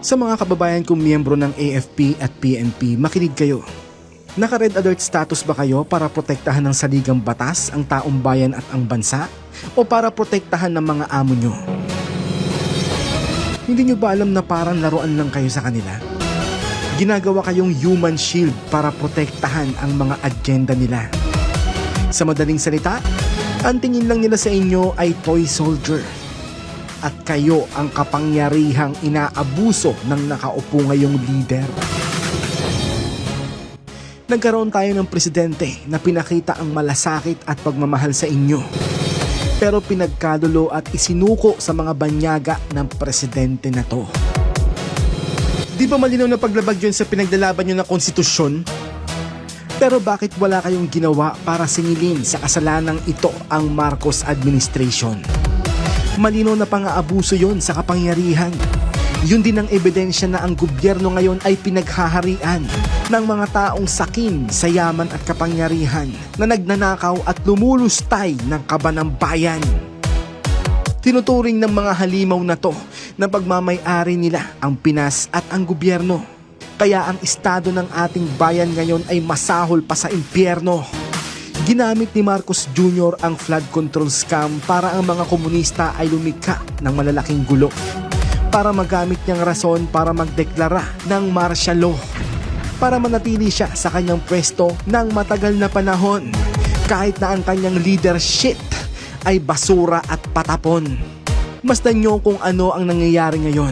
Sa mga kababayan kong miyembro ng AFP at PNP, makinig kayo. Naka-red alert status ba kayo para protektahan ng saligang batas ang taong bayan at ang bansa? O para protektahan ng mga amo nyo? Hindi nyo ba alam na parang laruan lang kayo sa kanila? Ginagawa kayong human shield para protektahan ang mga agenda nila. Sa madaling salita, ang tingin lang nila sa inyo ay toy soldier. At kayo ang kapangyarihang inaabuso ng nakaupo ngayong leader. Nagkaroon tayo ng presidente na pinakita ang malasakit at pagmamahal sa inyo. Pero pinagkadulo at isinuko sa mga banyaga ng presidente na to. Di ba malinaw na paglabag yun sa pinaglalaban nyo na konstitusyon? Pero bakit wala kayong ginawa para singilin sa kasalanang ito ang Marcos administration? Malinaw na pang-aabuso yon sa kapangyarihan. Yun din ang ebidensya na ang gobyerno ngayon ay pinaghaharian ng mga taong sakin sa yaman at kapangyarihan na nagnanakaw at lumulustay ng kaba ng bayan. Tinuturing ng mga halimaw na to na pagmamay-ari nila ang Pinas at ang gobyerno. Kaya ang estado ng ating bayan ngayon ay masahol pa sa impyerno. Ginamit ni Marcos Jr. ang flood control scam para ang mga komunista ay lumikha ng malalaking gulo. Para magamit niyang rason para magdeklara ng martial law. Para manatili siya sa kanyang pwesto ng matagal na panahon kahit na ang kanyang leadership ay basura at patapon. Masdan niyo kung ano ang nangyayari ngayon.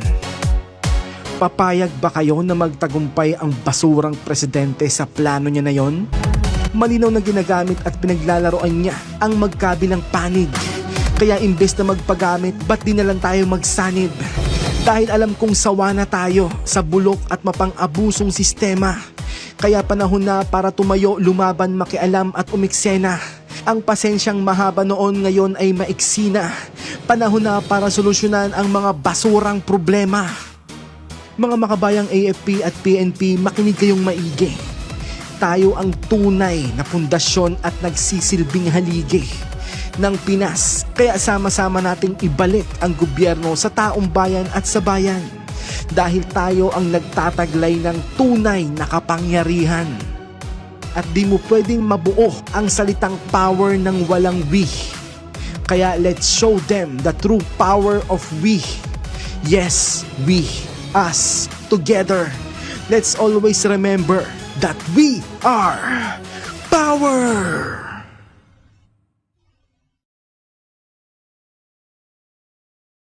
Papayag ba kayo na magtagumpay ang basurang presidente sa plano niya na yon? Malinaw na ginagamit at pinaglalaroan niya ang magkabilang panig. Kaya imbes na magpagamit, ba't di na lang tayo magsanib? Dahil alam kong sawa na tayo sa bulok at mapang-abusong sistema. Kaya panahon na para tumayo, lumaban, makialam at umiksena. Ang pasensyang mahaba noon ngayon ay maiksi na. Panahon na para solusyonan ang mga basurang problema. Mga makabayang AFP at PNP, makinig kayong maigi. Tayo ang tunay na pundasyon at nagsisilbing haligi ng Pinas. Kaya sama-sama nating ibalik ang gobyerno sa taong bayan at sa bayan. Dahil tayo ang nagtataglay ng tunay na kapangyarihan. At di mo pwedeng mabuo ang salitang power ng walang we. Kaya let's show them the true power of we. Yes, we, us, together. Let's always remember that we are power!